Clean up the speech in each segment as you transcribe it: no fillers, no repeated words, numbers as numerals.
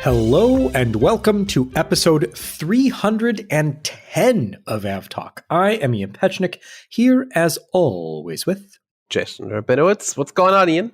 Hello and welcome to episode 310 of AvTalk. I am Ian Petchnick, here as always with Jason Rabinowitz. What's going on, Ian?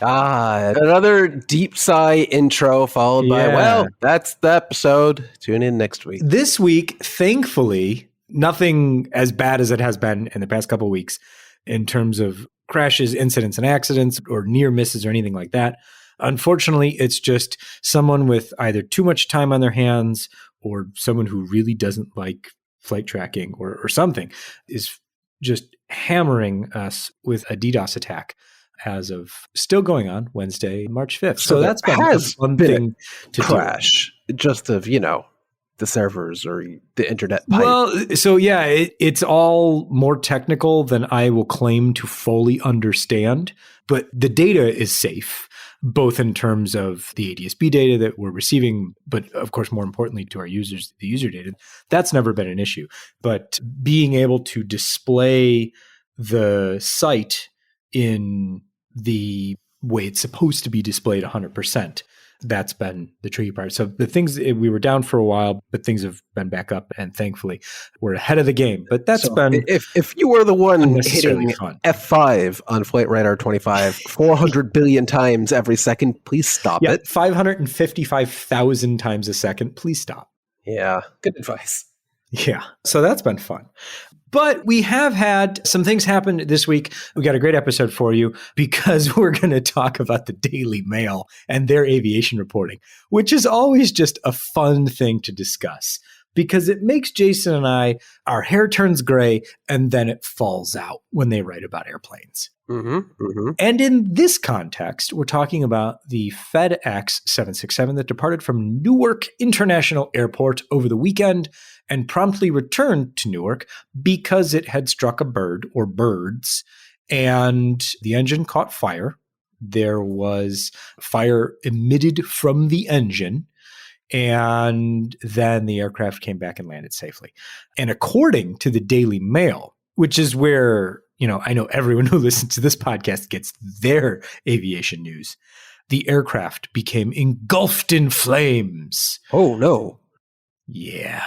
Another deep sigh intro followed by, well, that's the episode. Tune in next week. This week, thankfully, nothing as bad as it has been in the past couple of weeks in terms of crashes, incidents, and accidents, or near misses or anything like that. Unfortunately, it's just someone with either too much time on their hands or someone who really doesn't like flight tracking or something is just hammering us with a DDoS attack as of still going on Wednesday, March 5th. So that's been a fun thing to crash just of, the servers or the internet pipe. Well, so yeah, it's all more technical than I will claim to fully understand, but the data is safe, both in terms of the ADSB data that we're receiving, but of course, more importantly to our users, the user data. That's never been an issue. But being able to display the site in the way it's supposed to be displayed 100%, that's been the tricky part. So the things, we were down for a while, but things have been back up, and thankfully we're ahead of the game. But that's been if you were the one hitting fun. F5 on Flight Radar 25 400 billion times every second, please stop it. 555,000 times a second, please stop. Yeah, good advice. Yeah, so that's been fun. But we have had some things happen this week. We got a great episode for you because we're going to talk about the Daily Mail and their aviation reporting, which is always just a fun thing to discuss because it makes Jason and I, our hair turns gray and then it falls out when they write about airplanes. And in this context, we're talking about the FedEx 767 that departed from Newark International Airport over the weekend and promptly returned to Newark because it had struck a bird or birds, and the engine caught fire. There was fire emitted from the engine, and then the aircraft came back and landed safely. And according to the Daily Mail, which is where, I know everyone who listens to this podcast gets their aviation news, the aircraft became engulfed in flames. Oh, no. Yeah.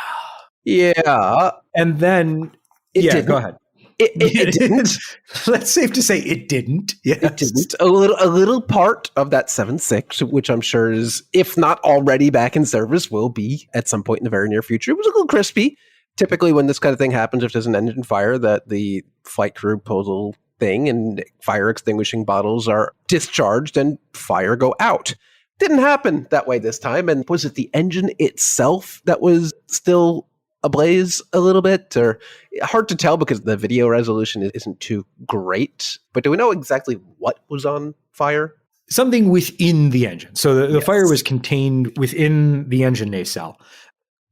And then, go ahead. It didn't. That's safe to say it didn't. Yes. It didn't. A little part of that 7.6, which I'm sure is, if not already back in service, will be at some point in the very near future. It was a little crispy. Typically, when this kind of thing happens, if there's an engine fire, that the flight crew pulls a little thing and fire extinguishing bottles are discharged and fire go out. Didn't happen that way this time. And was it the engine itself that was still ablaze a little bit? Or hard to tell because the video resolution isn't too great. But do we know exactly what was on fire? Something within the engine. So the fire was contained within the engine nacelle.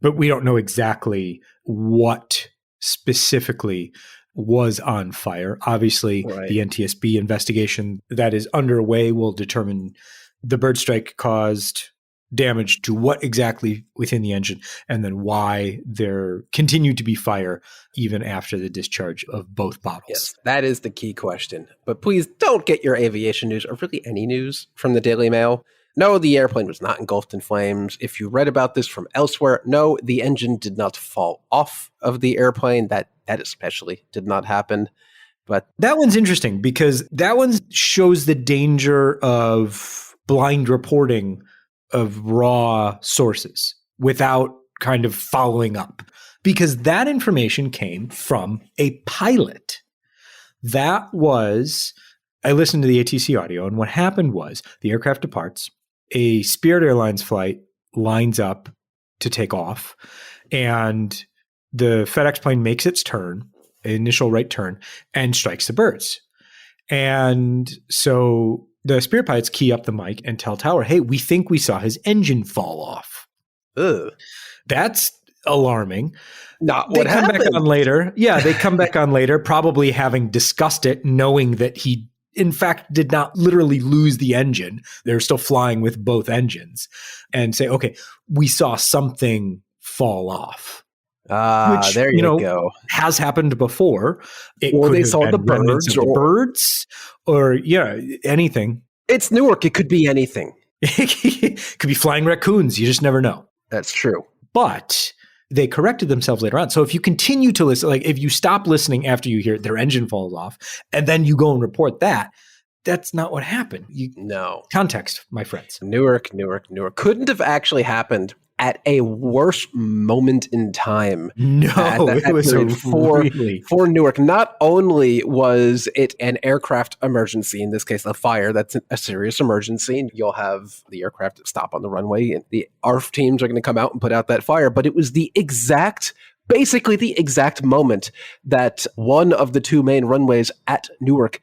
But we don't know exactly what specifically was on fire. Obviously, the NTSB investigation that is underway will determine the bird strike caused damage to what exactly within the engine, and then why there continued to be fire even after the discharge of both bottles. Yes, that is the key question. But please don't get your aviation news, or really any news, from the Daily Mail. No, the airplane was not engulfed in flames. If you read about this from elsewhere, no, the engine did not fall off of the airplane. That especially did not happen. But that one's interesting because that one shows the danger of blind reporting of raw sources without kind of following up, because that information came from a pilot. I listened to the ATC audio, and what happened was the aircraft departs. A Spirit Airlines flight lines up to take off, and the FedEx plane makes its turn, initial right turn, and strikes the birds. And so the Spirit pilots key up the mic and tell Tower, hey, we think we saw his engine fall off. Ugh. That's alarming. Not what happened. They come back on later. Yeah, they come back on later, probably having discussed it, knowing that he in fact did not literally lose the engine. They're still flying with both engines, and say, okay, we saw something fall off. Which, there you go. Has happened before. Or they saw the birds, or anything. It's Newark. It could be anything. It could be flying raccoons. You just never know. That's true. But they corrected themselves later on. So if you continue to listen, like if you stop listening after you hear their engine falls off, and then you go and report that, that's not what happened. No. Context, my friends. Newark. Couldn't have actually happened at a worse moment in time. No, it was for Newark. Not only was it an aircraft emergency, in this case a fire, that's a serious emergency, and you'll have the aircraft stop on the runway, and the ARF teams are going to come out and put out that fire, but it was basically the exact moment that one of the two main runways at Newark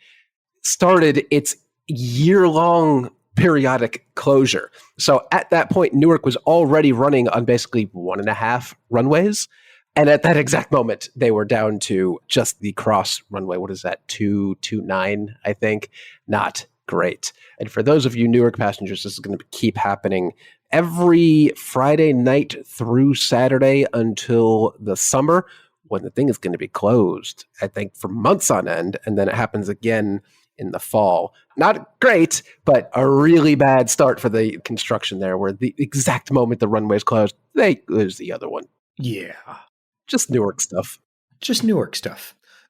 started its year-long periodic closure. So at that point, Newark was already running on basically 1.5 runways. And at that exact moment, they were down to just the cross runway. What is that? 229, I think. Not great. And for those of you Newark passengers, this is going to keep happening every Friday night through Saturday until the summer, when the thing is going to be closed, I think, for months on end. And then it happens again in the fall. Not great, but a really bad start for the construction there, where the exact moment the runway's closed, they lose the other one. Yeah. Just Newark stuff.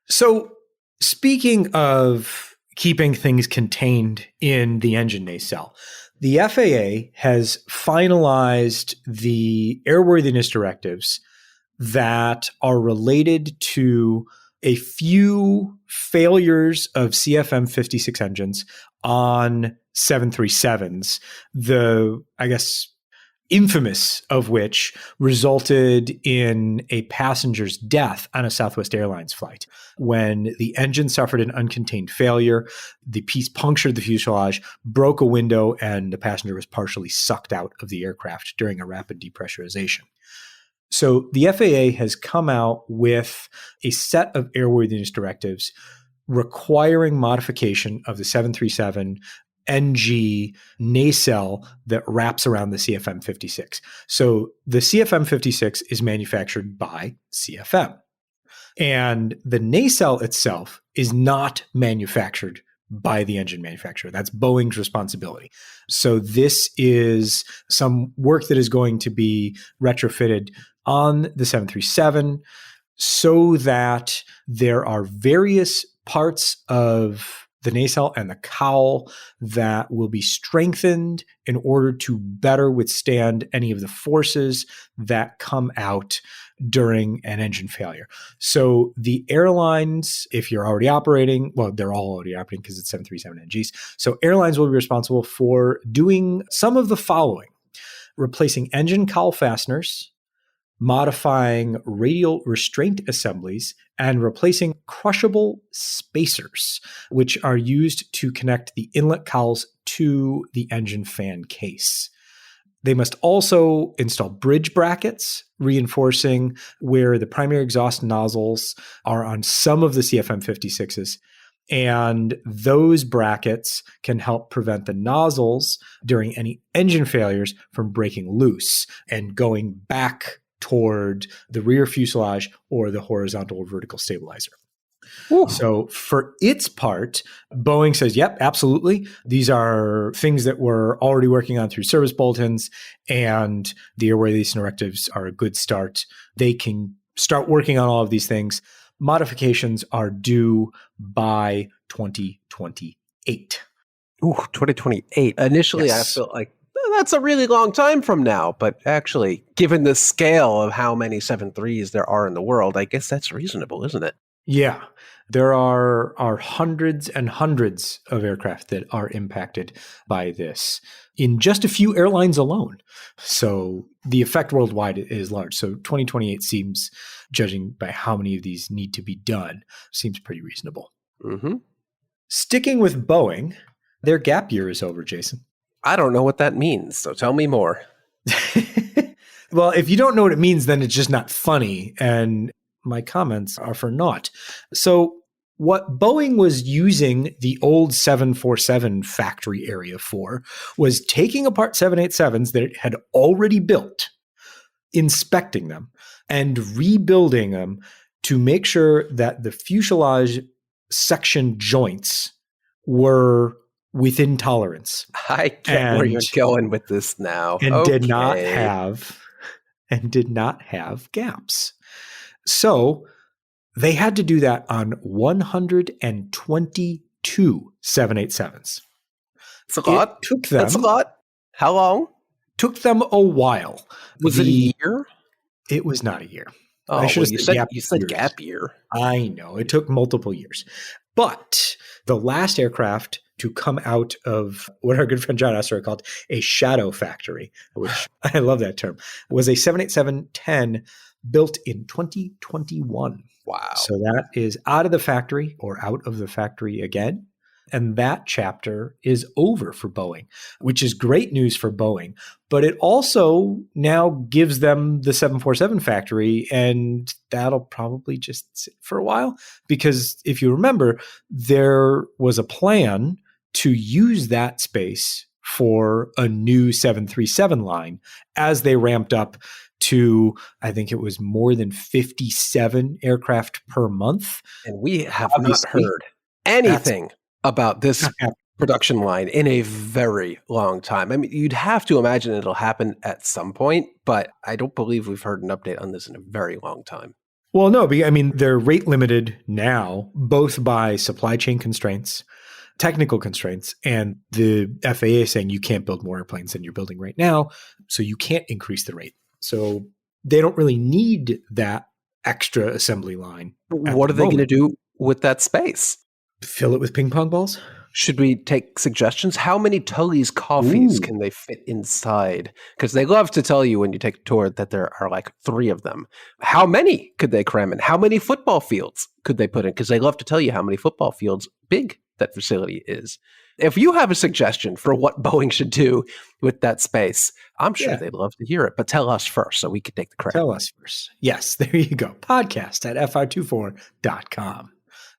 So speaking of keeping things contained in the engine nacelle, the FAA has finalized the airworthiness directives that are related to a few failures of CFM56 engines on 737s, the, I guess, infamous of which resulted in a passenger's death on a Southwest Airlines flight. When the engine suffered an uncontained failure, the piece punctured the fuselage, broke a window, and the passenger was partially sucked out of the aircraft during a rapid depressurization. So the FAA has come out with a set of airworthiness directives requiring modification of the 737 NG nacelle that wraps around the CFM56. So the CFM56 is manufactured by CFM. And the nacelle itself is not manufactured by the engine manufacturer. That's Boeing's responsibility. So this is some work that is going to be retrofitted on the 737 so that there are various parts of the nacelle and the cowl that will be strengthened in order to better withstand any of the forces that come out during an engine failure. So the airlines, if you're already operating, well, they're all already operating because it's 737 NGs. So airlines will be responsible for doing some of the following: replacing engine cowl fasteners, modifying radial restraint assemblies, and replacing crushable spacers, which are used to connect the inlet cowls to the engine fan case. They must also install bridge brackets, reinforcing where the primary exhaust nozzles are on some of the CFM56s. And those brackets can help prevent the nozzles during any engine failures from breaking loose and going back toward the rear fuselage or the horizontal or vertical stabilizer. Ooh. So for its part, Boeing says, yep, absolutely. These are things that we're already working on through service bulletins, and the airworthiness directives are a good start. They can start working on all of these things. Modifications are due by 2028. Ooh, 2028. Initially, yes. I felt like that's a really long time from now, but actually, given the scale of how many 737s there are in the world, I guess that's reasonable, isn't it? Yeah. There are hundreds and hundreds of aircraft that are impacted by this in just a few airlines alone. So the effect worldwide is large. So 2028 seems, judging by how many of these need to be done, seems pretty reasonable. Mm-hmm. Sticking with Boeing, their gap year is over, Jason. I don't know what that means, so tell me more. Well, if you don't know what it means, then it's just not funny, and my comments are for naught. So what Boeing was using the old 747 factory area for was taking apart 787s that it had already built, inspecting them, and rebuilding them to make sure that the fuselage section joints were within tolerance. I get where you're going with this now. And okay. did not have gaps. So they had to do that on 122 787s. It's a lot. That's a lot. How long? Took them a while. Was it a year? It was not a year. Oh, I should have said you said gap year. I know. It took multiple years. But the last aircraft to come out of what our good friend John Astor called a shadow factory, which I love that term, was a 787-10 built in 2021. Wow. So that is out of the factory or out of the factory again. And that chapter is over for Boeing, which is great news for Boeing. But it also now gives them the 747 factory, and that'll probably just sit for a while. Because if you remember, there was a plan to use that space for a new 737 line as they ramped up to, I think it was more than 57 aircraft per month. And we have not heard anything about this production line in a very long time. I mean, you'd have to imagine it'll happen at some point, but I don't believe we've heard an update on this in a very long time. Well, no, I mean, they're rate limited now, both by supply chain constraints, technical constraints, and the FAA saying you can't build more airplanes than you're building right now, so you can't increase the rate. So they don't really need that extra assembly line. What are they going to do with that space? Fill it with ping pong balls? Should we take suggestions? How many Tully's coffees can they fit inside? Because they love to tell you when you take a tour that there are like 3 of them. How many could they cram in? How many football fields could they put in? Because they love to tell you how many football fields big that facility is. If you have a suggestion for what Boeing should do with that space, I'm sure they'd love to hear it. But tell us first so we can take the credit. Tell us first. Yes, there you go. Podcast at fi24.com.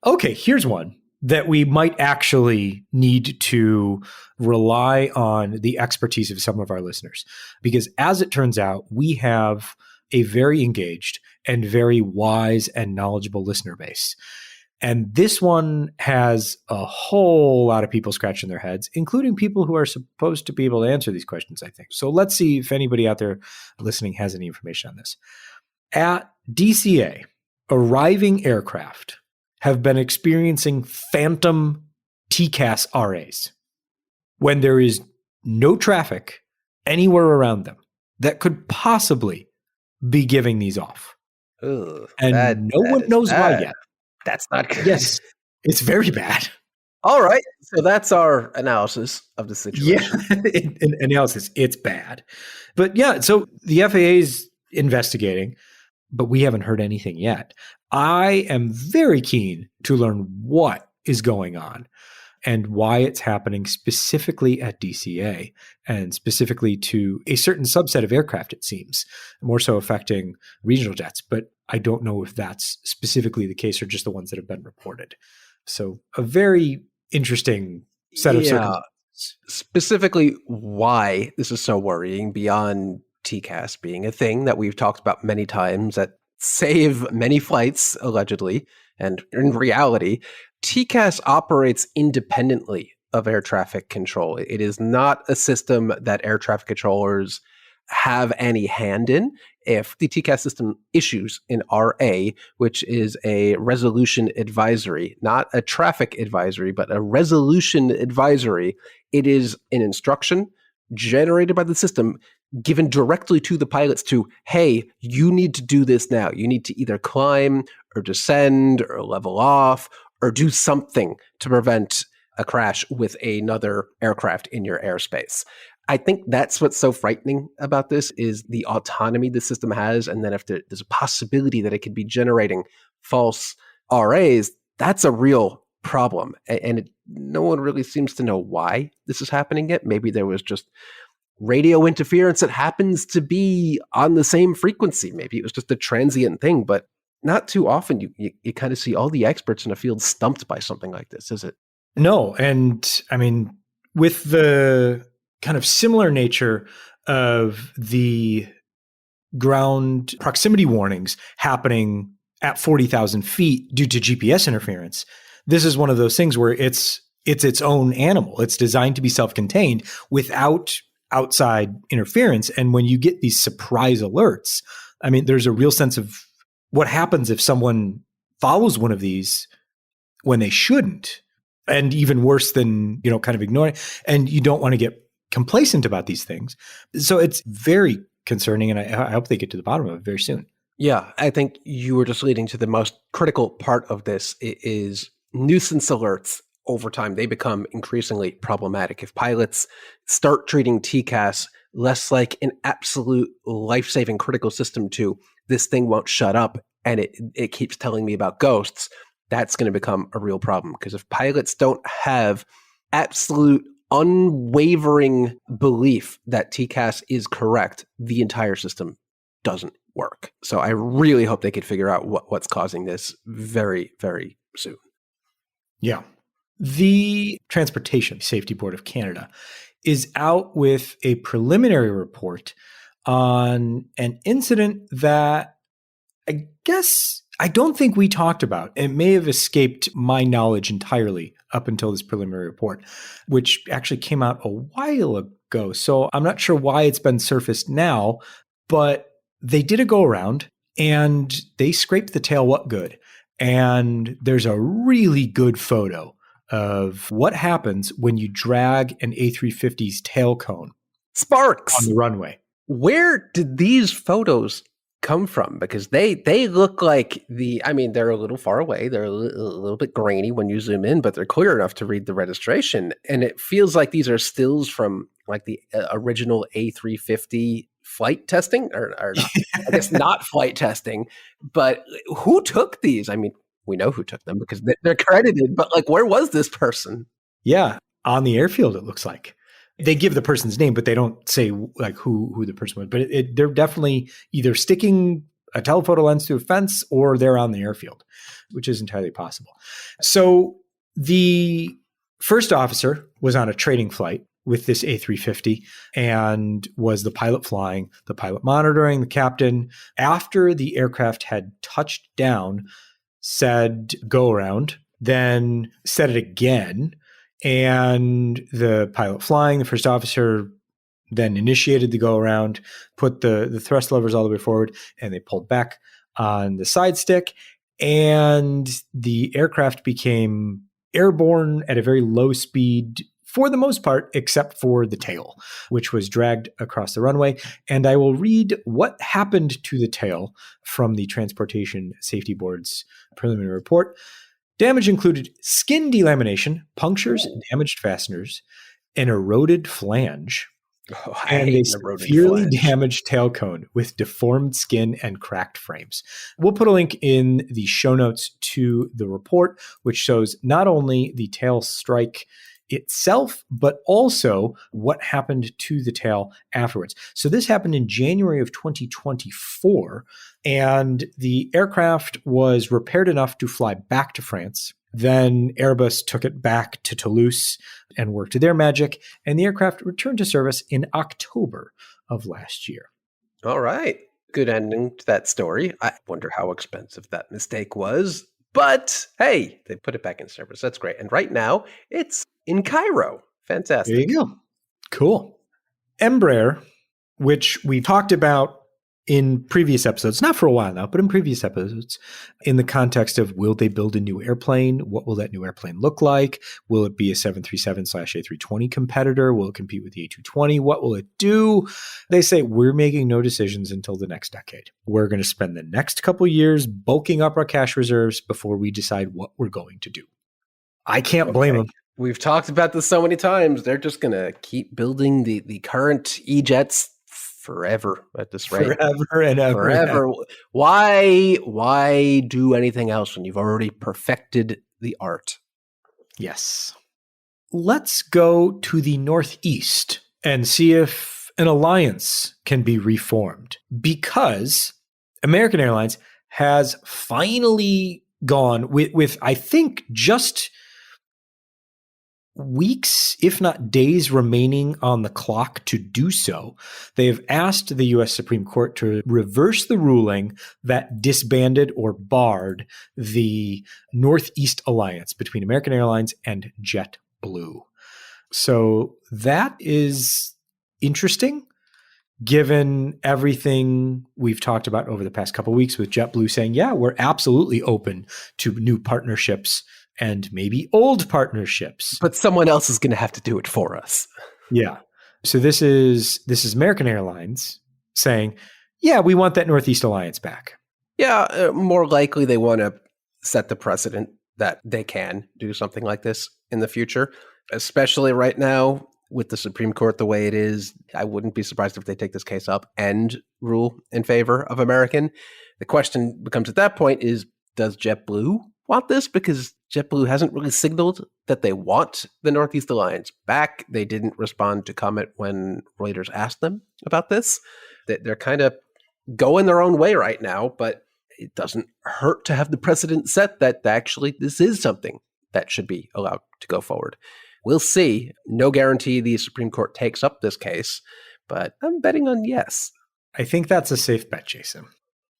Okay, here's one that we might actually need to rely on the expertise of some of our listeners. Because as it turns out, we have a very engaged and very wise and knowledgeable listener base. And this one has a whole lot of people scratching their heads, including people who are supposed to be able to answer these questions, I think. So let's see if anybody out there listening has any information on this. At DCA, arriving aircraft have been experiencing phantom TCAS RAs when there is no traffic anywhere around them that could possibly be giving these off. Ugh, and no one knows why yet. That's not good. Yes, it's very bad. All right. So that's our analysis of the situation. Yeah, analysis. It's bad. But yeah, so the FAA is investigating, but we haven't heard anything yet. I am very keen to learn what is going on and why it's happening specifically at DCA and specifically to a certain subset of aircraft, it seems, more so affecting regional jets. But I don't know if that's specifically the case or just the ones that have been reported. So a very interesting set of circumstances. Specifically why this is so worrying beyond TCAS being a thing that we've talked about many times that save many flights, allegedly, and in reality, TCAS operates independently of air traffic control. It is not a system that air traffic controllers have any hand in. If the TCAS system issues an RA, which is a resolution advisory, not a traffic advisory, but a resolution advisory, it is an instruction generated by the system given directly to the pilots to, hey, you need to do this now. You need to either climb or descend or level off or do something to prevent a crash with another aircraft in your airspace. I think that's what's so frightening about this is the autonomy the system has. And then if there's a possibility that it could be generating false RAs, that's a real problem. And no one really seems to know why this is happening yet. Maybe there was just radio interference that happens to be on the same frequency. Maybe it was just a transient thing, but not too often you kind of see all the experts in a field stumped by something like this, is it? No. And I mean, with the kind of similar nature of the ground proximity warnings happening at 40,000 feet due to GPS interference, this is one of those things where it's it's its own animal. It's designed to be self-contained without outside interference. And when you get these surprise alerts, I mean, there's a real sense of what happens if someone follows one of these when they shouldn't, and even worse than, kind of ignoring, and you don't want to get complacent about these things. So it's very concerning, and I hope they get to the bottom of it very soon. Yeah, I think you were just leading to the most critical part of this. It is nuisance alerts. Over time, they become increasingly problematic. If pilots start treating TCAS less like an absolute life-saving critical system to this thing won't shut up and it keeps telling me about ghosts, that's going to become a real problem. Because if pilots don't have absolute unwavering belief that TCAS is correct, the entire system doesn't work. So I really hope they could figure out what's causing this very, very soon. Yeah. The Transportation Safety Board of Canada is out with a preliminary report on an incident that I guess I don't think we talked about. It may have escaped my knowledge entirely up until this preliminary report, which actually came out a while ago. So I'm not sure why it's been surfaced now, but they did a go around and they scraped the tail what good. And there's a really good photo of what happens when you drag an A350's tail cone Sparks on the runway. Where did these photos come from? Because they look like they're a little far away. They're a little bit grainy when you zoom in, but they're clear enough to read the registration. And it feels like these are stills from like the original A350 flight testing, or not, I guess not flight testing. But who took these? I mean, we know who took them because they're credited, but like, where was this person? Yeah, on the airfield, it looks like. They give the person's name, but they don't say like who the person was. But they're definitely either sticking a telephoto lens to a fence or they're on the airfield, which is entirely possible. So the first officer was on a training flight with this A350 and was the pilot flying, the pilot monitoring, the captain. After the aircraft had touched down, said go around, then said it again. And the pilot flying, the first officer, then initiated the go around, put the thrust levers all the way forward, and they pulled back on the side stick. And the aircraft became airborne at a very low speed for the most part, except for the tail, which was dragged across the runway. And I will read what happened to the tail from the Transportation Safety Board's preliminary report. Damage included skin delamination, punctures, damaged fasteners, an eroded flange, and a severely damaged tail cone with deformed skin and cracked frames. We'll put a link in the show notes to the report, which shows not only the tail strike itself, but also what happened to the tail afterwards. So this happened in January of 2024, and the aircraft was repaired enough to fly back to France. Then Airbus took it back to Toulouse and worked their magic, and the aircraft returned to service in October of last year. All right. Good ending to that story. I wonder how expensive that mistake was. But hey, they put it back in service. That's great. And right now, it's in Cairo. Fantastic. There you go. Cool. Embraer, which we talked about in previous episodes, not for a while now, but in previous episodes, in the context of will they build a new airplane? What will that new airplane look like? Will it be a 737/A320 competitor? Will it compete with the A220? What will it do? They say, we're making no decisions until the next decade. We're going to spend the next couple years bulking up our cash reserves before we decide what we're going to do. I can't blame them. We've talked about this so many times. They're just going to keep building the current E-jets forever at this rate. Forever and ever. Forever. Why do anything else when you've already perfected the art? Yes. Let's go to the Northeast and see if an alliance can be reformed, because American Airlines has finally gone with I think just weeks, if not days, remaining on the clock to do so. They have asked the U.S. Supreme Court to reverse the ruling that disbanded or barred the Northeast alliance between American Airlines and JetBlue. JetBlue. So that is interesting, given everything we've talked about over the past couple of weeks with JetBlue saying, yeah, we're absolutely open to new partnerships and maybe old partnerships. But someone else is going to have to do it for us. Yeah. So this is American Airlines saying, yeah, we want that Northeast Alliance back. Yeah, more likely they want to set the precedent that they can do something like this in the future, especially right now with the Supreme Court the way it is. I wouldn't be surprised if they take this case up and rule in favor of American. The question becomes at that point is, does JetBlue want this? Because JetBlue hasn't really signaled that they want the Northeast Alliance back. They didn't respond to comment when Reuters asked them about this. They're kind of going their own way right now, but it doesn't hurt to have the precedent set that actually this is something that should be allowed to go forward. We'll see. No guarantee the Supreme Court takes up this case, but I'm betting on yes. I think that's a safe bet, Jason.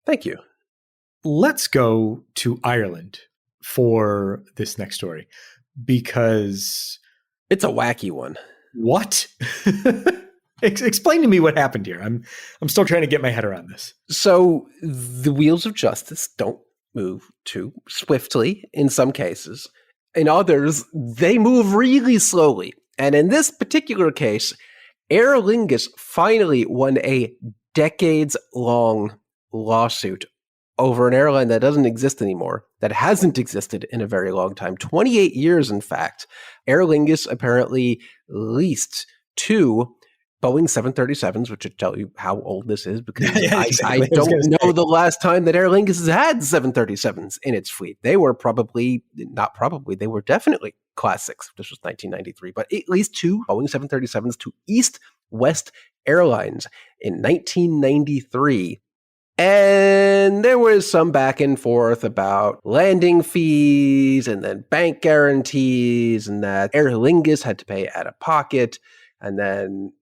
Thank you. Let's go to Ireland for this next story, because it's a wacky one. What? Explain to me what happened here. I'm still trying to get my head around this. So the wheels of justice don't move too swiftly in some cases. In others, they move really slowly. And in this particular case, Aer Lingus finally won a decades-long lawsuit over an airline that doesn't exist anymore, that hasn't existed in a very long time, 28 years, in fact. Aer Lingus apparently leased two Boeing 737s, which should tell you how old this is, because Yeah, I don't know the last time that Aer Lingus has had 737s in its fleet. They were they were definitely classics. This was 1993, but at least two Boeing 737s to East West Airlines in 1993. And there was some back and forth about landing fees and then bank guarantees, and that Aer Lingus had to pay out of pocket, and then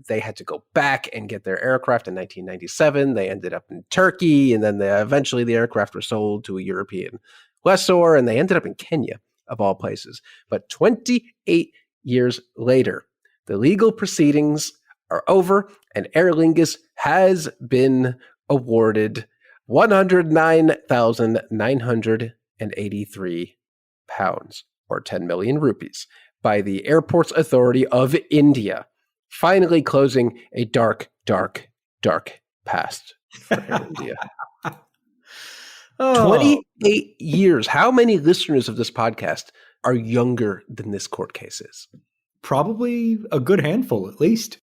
they had to go back and get their aircraft in 1997. They ended up in Turkey, and then eventually the aircraft were sold to a European lessor, and they ended up in Kenya, of all places. But 28 years later, the legal proceedings are over, and Aer Lingus has been awarded £109,983, or 10 million rupees, by the Airports Authority of India, finally closing a dark, dark, dark past for Air India. 28 years. How many listeners of this podcast are younger than this court case is? Probably a good handful, at least.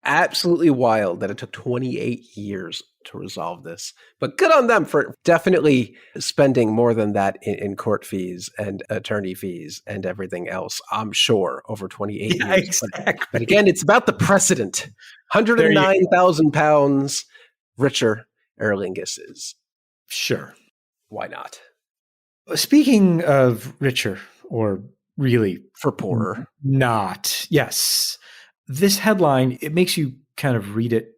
Absolutely wild that it took 28 years to resolve this. But good on them for definitely spending more than that in court fees and attorney fees and everything else, I'm sure, over 28 years. Exactly. But again, it's about the precedent. £109,000 richer Aer Lingus is. Sure. Why not? Speaking of richer, or really for poorer. Not. Yes. This headline, it makes you kind of read it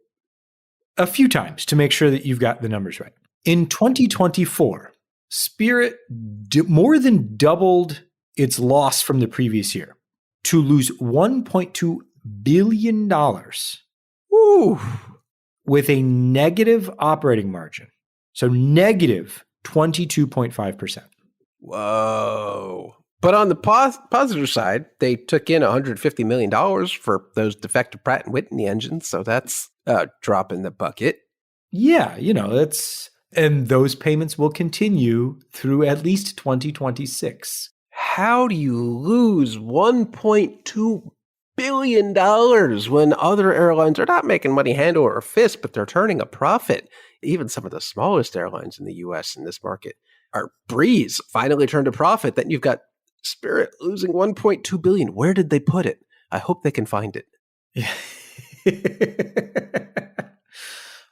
a few times to make sure that you've got the numbers right. In 2024, Spirit more than doubled its loss from the previous year to lose $1.2 billion. Ooh. With a negative operating margin. So negative 22.5%. Whoa. But on the positive side, they took in $150 million for those defective Pratt & Whitney engines. So that's a drop in the bucket. Yeah, and those payments will continue through at least 2026. How do you lose $1.2 billion when other airlines are not making money hand over fist, but they're turning a profit? Even some of the smallest airlines in the U.S. in this market are Breeze finally turned a profit. Then you've got Spirit losing $1.2 billion. Where did they put it? I hope they can find it.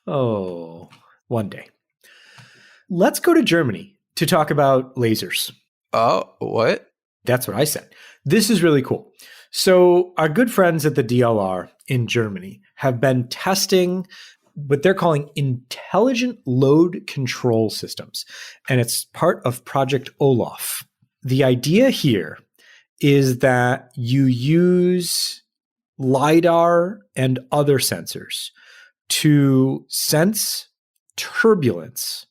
Oh, one day. Let's go to Germany to talk about lasers. Oh, what? That's what I said. This is really cool. So our good friends at the DLR in Germany have been testing what they're calling intelligent load control systems. And it's part of Project Olaf. The idea here is that you use LiDAR and other sensors to sense turbulence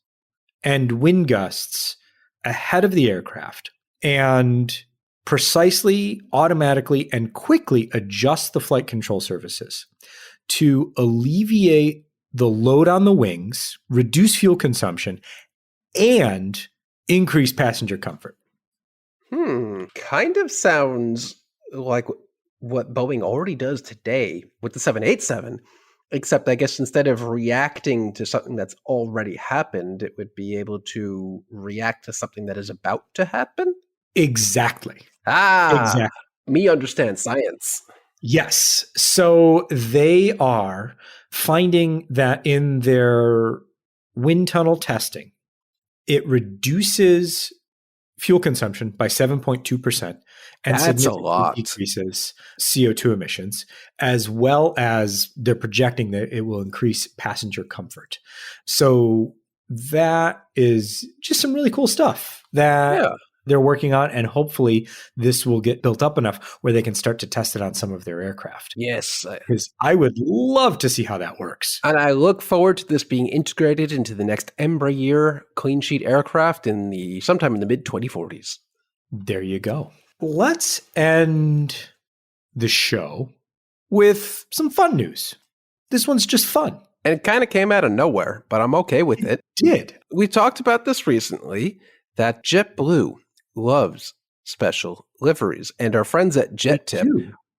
and wind gusts ahead of the aircraft and precisely, automatically, and quickly adjust the flight control surfaces to alleviate the load on the wings, reduce fuel consumption, and increase passenger comfort. Kind of sounds like what Boeing already does today with the 787, except I guess instead of reacting to something that's already happened, it would be able to react to something that is about to happen? Exactly. Exactly. Me understand science. Yes. So they are finding that in their wind tunnel testing, it reduces fuel consumption by 7.2% and significantly decreases CO2 emissions, as well as they're projecting that it will increase passenger comfort. So that is just some really cool stuff that they're working on, and hopefully this will get built up enough where they can start to test it on some of their aircraft. Yes. Because I would love to see how that works. And I look forward to this being integrated into the next Embraer clean sheet aircraft sometime in the mid-2040s. There you go. Let's end the show with some fun news. This one's just fun. And it kind of came out of nowhere, but I'm okay with it. It did. We talked about this recently, that JetBlue loves special liveries. And our friends at JetTip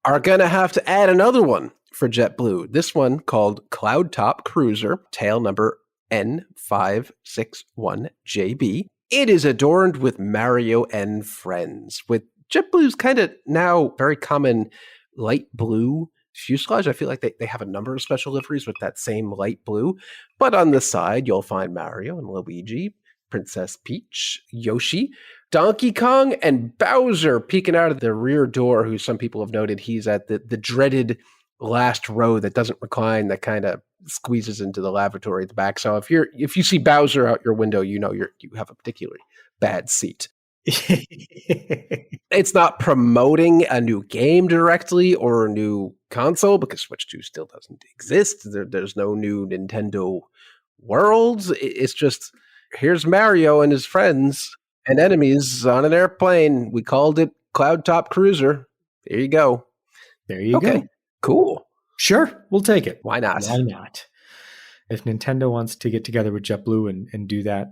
are going to have to add another one for JetBlue. This one called Cloud Top Cruiser, tail number N561JB. It is adorned with Mario and friends, with JetBlue's kind of now very common light blue fuselage. I feel like they have a number of special liveries with that same light blue. But on the side, you'll find Mario and Luigi, Princess Peach, Yoshi, Donkey Kong, and Bowser peeking out of the rear door, who some people have noted he's at the dreaded last row that doesn't recline, that kind of squeezes into the lavatory at the back. So if you see Bowser out your window, you know you have a particularly bad seat. It's not promoting a new game directly or a new console, because Switch 2 still doesn't exist. There's no new Nintendo Worlds. It's just, here's Mario and his friends and enemies on an airplane. We called it Cloud Top Cruiser. There you go. There you go. Cool. Sure, we'll take it. Why not? Why not? If Nintendo wants to get together with JetBlue and do that,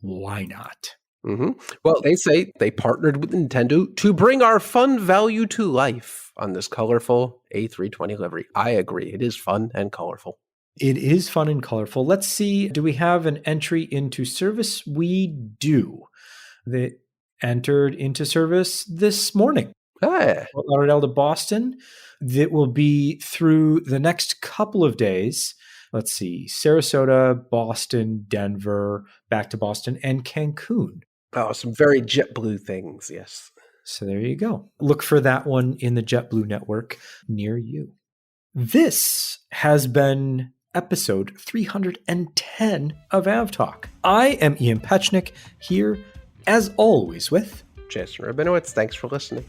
why not? Mm-hmm. Well, they say they partnered with Nintendo to bring our fun value to life on this colorful A320 livery. I agree. It is fun and colorful. It is fun and colorful. Let's see. Do we have an entry into service? We do. They entered into service this morning. Fort Lauderdale to Boston. That will be through the next couple of days. Let's see. Sarasota, Boston, Denver, back to Boston, and Cancun. Oh, some very JetBlue things, yes. So there you go. Look for that one in the JetBlue network near you. This has been episode 310 of AvTalk. I am Ian Petchnick, here, as always, with Jason Rabinowitz. Thanks for listening.